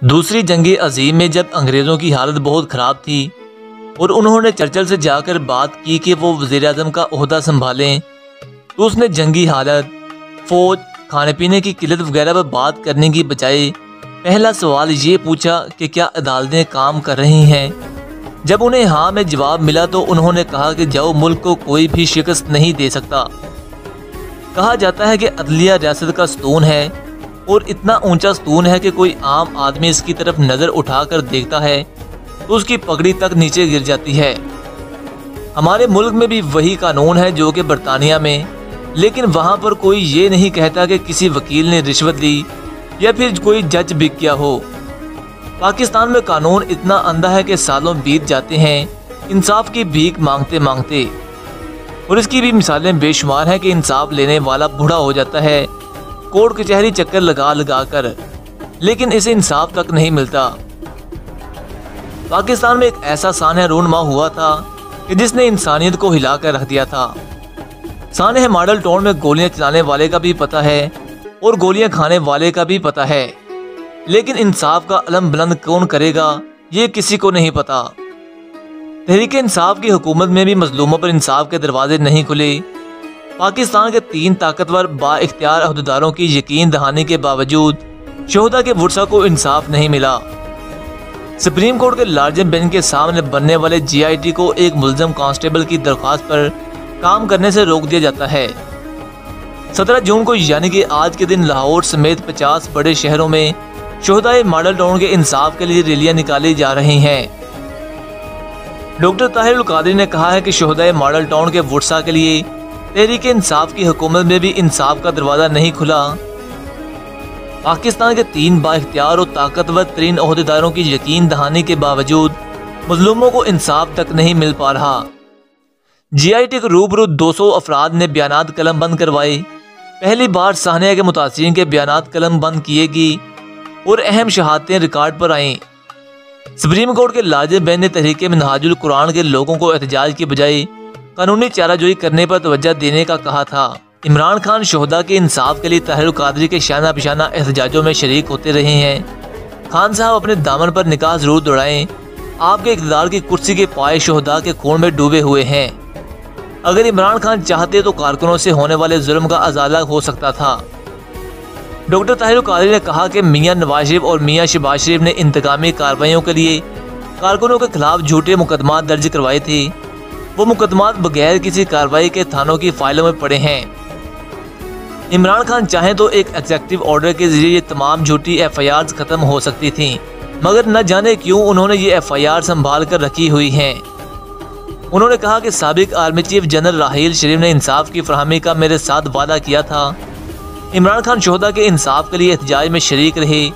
दूसरी जंग अजीम में जब अंग्रेज़ों की हालत बहुत ख़राब थी और उन्होंने चर्चिल से जाकर बात की कि वो वज़ीर आज़म का ओहदा संभालें, तो उसने जंगी हालत, फ़ौज, खाने पीने की किल्लत वगैरह पर बात करने की बजाय पहला सवाल ये पूछा कि क्या अदालतें काम कर रही हैं। जब उन्हें हाँ में जवाब मिला तो उन्होंने कहा कि जाओ, मुल्क को कोई भी शिकस्त नहीं दे सकता। कहा जाता है कि अदलिया रियासत का स्तून है और इतना ऊंचा स्तून है कि कोई आम आदमी इसकी तरफ नज़र उठाकर देखता है तो उसकी पगड़ी तक नीचे गिर जाती है। हमारे मुल्क में भी वही कानून है जो कि बरतानिया में, लेकिन वहाँ पर कोई ये नहीं कहता कि किसी वकील ने रिश्वत ली या फिर कोई जज बिक गया हो। पाकिस्तान में कानून इतना अंधा है कि सालों बीत जाते हैं इंसाफ की भीख मांगते मांगते, और इसकी भी मिसालें बेशुमार हैं कि इंसाफ लेने वाला बूढ़ा हो जाता है कोर्ट कचहरी चक्कर लगा लगा कर, लेकिन इसे इंसाफ तक नहीं मिलता। पाकिस्तान में एक ऐसा सानह रूनमा हुआ था कि जिसने इंसानियत को हिला कर रख दिया था। सानह मॉडल टाउन में गोलियां चलाने वाले का भी पता है और गोलियां खाने वाले का भी पता है, लेकिन इंसाफ का अलम बुलंद कौन करेगा ये किसी को नहीं पता। तहरीक इंसाफ की हुकूमत में भी मजलूमों पर इंसाफ के दरवाजे नहीं खुले। पाकिस्तान के 3 ताकतवर बाइख्तियार अहदेदारों की यकीन दहानी के बावजूद शोहदा के वुरसा को इंसाफ नहीं मिला। सुप्रीम कोर्ट के लार्जर बेंच के सामने बनने वाले GIT को एक मुलजम कांस्टेबल की दरख्वास्त पर काम करने से रोक दिया जाता है। 17 जून को यानी कि आज के दिन लाहौर समेत 50 बड़े शहरों में शोहदाए मॉडल टाउन के इंसाफ के लिए रैलियां निकाली जा रही हैं। डॉक्टर ताहिर अल कादरी ने कहा है कि शोहदाए मॉडल टाउन के वुरसा के लिए तहरीक इंसाफ की हुकूमत में भी इंसाफ का दरवाज़ा नहीं खुला। पाकिस्तान के 3 बाइख्तियार और ताकतवर तरीन ओहदेदारों की यकीन दहानी के बावजूद मजलूमों को इंसाफ तक नहीं मिल पा रहा। GIT के रूबरू 200 अफराद ने बयानात कलम बंद करवाए। पहली बार सानिया के मुतासिरीन के बयानात कलम बंद किए गई और अहम शहादतें रिकॉर्ड पर आईं। सुप्रीम कोर्ट के लार्जर बेंच ने तहरीक मिनहाजुल कुरान के लोगों को एहतजाज की बजाय कानूनी चाराजोई करने पर तवज्जो देने का कहा था। इमरान खान शोहदा के इंसाफ के लिए ताहिर अल कादरी के शाना बिशाना एहतजाजों में शरीक होते रहे हैं। खान साहब अपने दामन पर निकाह जरूर दौड़ाएं, आपके इक़्तिदार की कुर्सी के पाए शोहदा के खून में डूबे हुए हैं। अगर इमरान खान चाहते तो कारकुनों से होने वाले जुल्म का अजाला हो सकता था। डॉक्टर ताहिर अल कादरी ने कहा कि मियां नवाज शरीफ और मियां शहबाज शरीफ ने इंतकामी कार्रवाइयों के लिए कारकुनों के खिलाफ झूठे मुकदमा दर्ज करवाए थे। वो मुकदमा बगैर किसी कार्रवाई के थानों की फाइलों में पड़े हैं। इमरान खान चाहें तो एक एग्जीक्यूटिव ऑर्डर के जरिए ये तमाम झूठी FIRs खत्म हो सकती थीं, मगर न जाने क्यों उन्होंने ये FIR संभाल कर रखी हुई हैं। उन्होंने कहा कि साबिक आर्मी चीफ जनरल राहील शरीफ ने इंसाफ की फरहमी का मेरे साथ वादा किया था। इमरान खान शोहदा के इंसाफ के लिए एहतजाज में शरीक रहे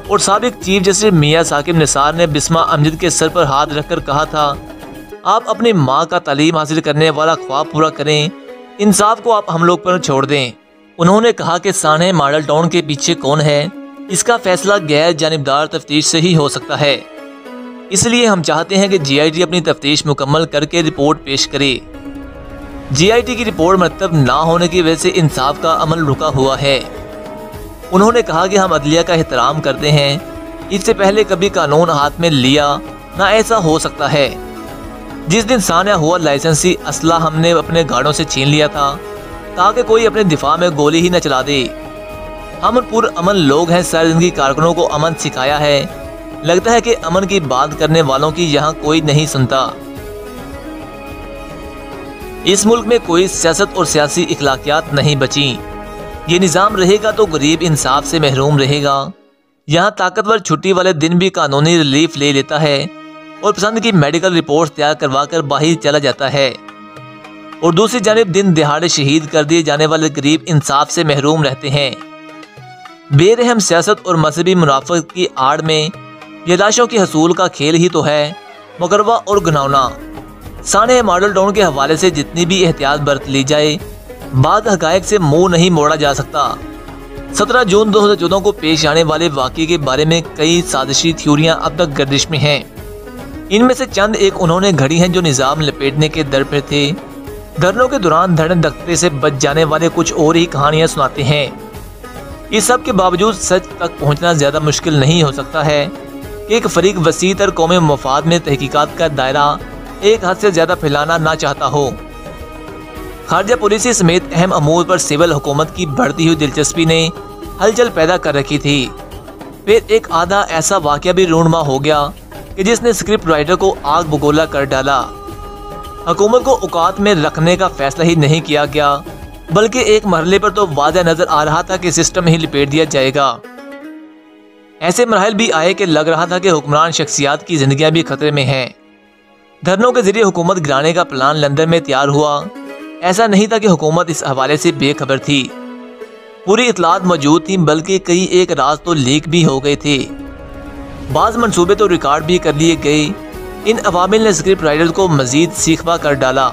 और साबिक चीफ जस्टिस मियां साकिब निसार ने बिस्मा अमजद के सर पर हाथ रखकर कहा था, आप अपनी माँ का तालीम हासिल करने वाला ख्वाब पूरा करें, इंसाफ को आप हम लोग पर छोड़ दें। उन्होंने कहा कि सानह मॉडल टाउन के पीछे कौन है, इसका फैसला गैर जानिबदार तफ्तीश से ही हो सकता है। इसलिए हम चाहते हैं कि GIT अपनी तफ्तीश मुकम्मल करके रिपोर्ट पेश करे। GIT की रिपोर्ट मरतब ना होने की वजह से इंसाफ का अमल रुका हुआ है। उन्होंने कहा कि हम अदलिया का एहतराम करते हैं, इससे पहले कभी कानून हाथ में लिया ना ऐसा हो सकता है। जिस दिन सानिया हुआ लाइसेंसी असला हमने अपने गाड़ों से छीन लिया था ताकि कोई अपने दिफा में गोली ही न चला दे। हम पुरअमन लोग हैं, सारी जिंदगी कारकुनों को अमन सिखाया है। लगता है कि अमन की बात करने वालों की यहाँ कोई नहीं सुनता। इस मुल्क में कोई सियासत और सियासी इखलाकियात नहीं बची। ये निज़ाम रहेगा तो गरीब इंसाफ से महरूम रहेगा। यहाँ ताकतवर छुट्टी वाले दिन भी कानूनी रिलीफ ले लेता है और पसंद की मेडिकल रिपोर्ट तैयार करवा कर बाहर चला जाता है, और दूसरी जानिब दिन दिहाड़े शहीद कर दिए जाने वाले गरीब इंसाफ से महरूम रहते हैं। बेरहम सियासत और मजहबी मुनाफत की आड़ में ये लाशों की हसूल का खेल ही तो है, मुकरवा और गुनावना। सानह मॉडल टाउन के हवाले से जितनी भी एहतियात बरत ली जाए, बाद हकायक से मुंह नहीं मोड़ा जा सकता। 17 जून 2014 को पेश आने वाले वाक़े के बारे में कई साजिशी थ्योरियां अब तक गर्दिश में हैं। इनमें से चंद एक उन्होंने घड़ी हैं जो निज़ाम लपेटने के दर पर थे। धरनों के दौरान धड़न धकते से बच जाने वाले कुछ और ही कहानियां सुनाते हैं। इस सब के बावजूद सच तक पहुंचना ज़्यादा मुश्किल नहीं हो सकता है कि एक फरीक वसी तर कौमी मफाद में तहकीकात का दायरा एक हद से ज़्यादा फैलाना ना चाहता हो। खारजा पॉलिसी समेत अहम अमूर पर सिविल हुकूमत की बढ़ती हुई दिलचस्पी ने हलचल पैदा कर रखी थी। फिर एक आधा ऐसा वाक़या भी रूनमा हो गया कि जिसने स्क्रिप्ट राइटर को आग बगोला कर डाला। हुकूमत को औकात में रखने का फैसला ही नहीं किया गया, बल्कि एक मरहले पर तो वाज़ह नजर आ रहा था कि सिस्टम ही लिपेट दिया जाएगा। ऐसे मराहल भी आए कि लग रहा था कि हुक्मरान शख्सियात की जिंदगियां भी खतरे में हैं। धरनों के जरिए हुकूमत गिराने का प्लान लंदन में तैयार हुआ। ऐसा नहीं था कि हुकूमत इस हवाले से बेखबर थी, पूरी इतलात मौजूद थी, बल्कि कई एक राज तो लीक भी हो गए थे। बाज़ मंसूबे तो रिकॉर्ड भी कर लिए गए। इन अवामिल ने स्क्रिप्ट राइटर को मजीद सीखवा कर डाला।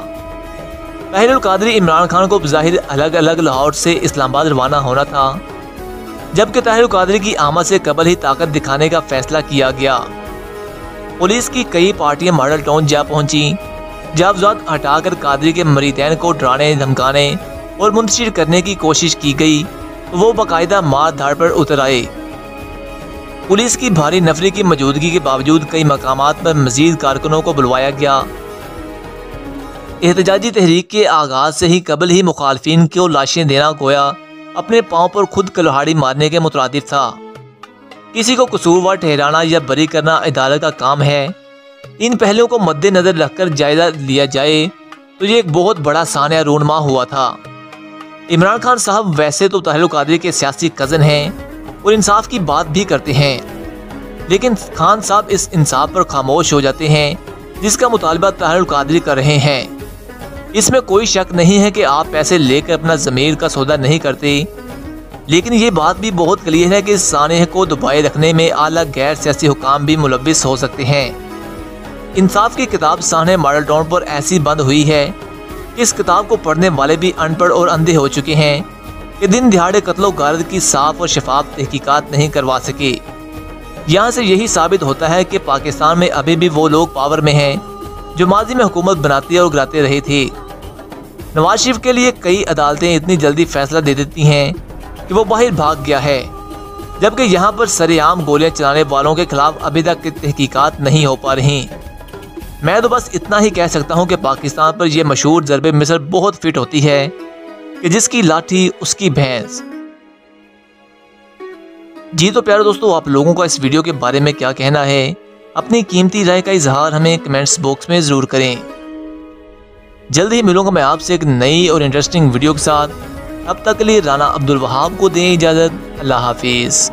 ताहिरुल कादरी इमरान खान को बज़ाहिर अलग अलग लाहौर से इस्लामाबाद रवाना होना था, जबकि ताहिरुल कादरी की आमद से कबल ही ताकत दिखाने का फैसला किया गया। पुलिस की कई पार्टियां मॉडल टाउन जा पहुंची। जावजात हटाकर कादरी के मरीदैन को डराने धमकाने और मुंतशिर करने की कोशिश की गई, तो वो बाकायदा मार धाड़ पर उतर आए। पुलिस की भारी नफरी की मौजूदगी के बावजूद कई मकामात पर मजीद कारकुनों को बुलवाया गया। एहतजाजी तहरीक के आगाज से ही कबल ही मुखालफिन को लाशें देना गोया अपने पाँव पर खुद कुल्हाड़ी मारने के मुतरादिफ था। किसी को कसूरवार ठहराना या बरी करना अदालत का काम है। इन पहलुओं को मद्देनजर रखकर जायजा लिया जाए तो ये एक बहुत बड़ा सानिया रूनमा हुआ था। इमरान खान साहब वैसे तो ताहिरुल कादरी के सियासी कज़न हैं और इंसाफ की बात भी करते हैं, लेकिन खान साहब इस इंसाफ पर खामोश हो जाते हैं जिसका मुतालबा ताहिरुल कादरी कर रहे हैं। इसमें कोई शक नहीं है कि आप पैसे लेकर अपना ज़मीर का सौदा नहीं करते, लेकिन ये बात भी बहुत क्लियर है कि इस सानिया को दबाए रखने में आला गैर सियासी हुकाम भी मुलव्विस हो सकते हैं। इंसाफ की किताब सामने मॉडल टाउन पर ऐसी बंद हुई है कि इस किताब को पढ़ने वाले भी अनपढ़ और अंधे हो चुके हैं कि दिन दिहाड़े कत्लो गारत की साफ और शफाफ तहकीकात नहीं करवा सके। यहाँ से यही साबित होता है कि पाकिस्तान में अभी भी वो लोग पावर में हैं जो माजी में हुकूमत बनाते और गिराते रहे थे। नवाज शरीफ के लिए कई अदालतें इतनी जल्दी फैसला दे देती हैं कि वो बाहर भाग गया है, जबकि यहाँ पर सरेआम गोलियां चलाने वालों के खिलाफ अभी तक की तहकीकात नहीं हो पा रही। मैं तो बस इतना ही कह सकता हूँ कि पाकिस्तान पर यह मशहूर ज़रबे मिसल बहुत फिट होती है कि जिसकी लाठी उसकी भैंस। जी तो प्यारे दोस्तों, आप लोगों का इस वीडियो के बारे में क्या कहना है? अपनी कीमती राय का इजहार हमें कमेंट्स बॉक्स में ज़रूर करें। जल्द ही मिलूंगा मैं आपसे एक नई और इंटरेस्टिंग वीडियो के साथ। अब तक के लिए राना अब्दुल वहाब को दें इजाज़त। अल्लाह हाफिज़।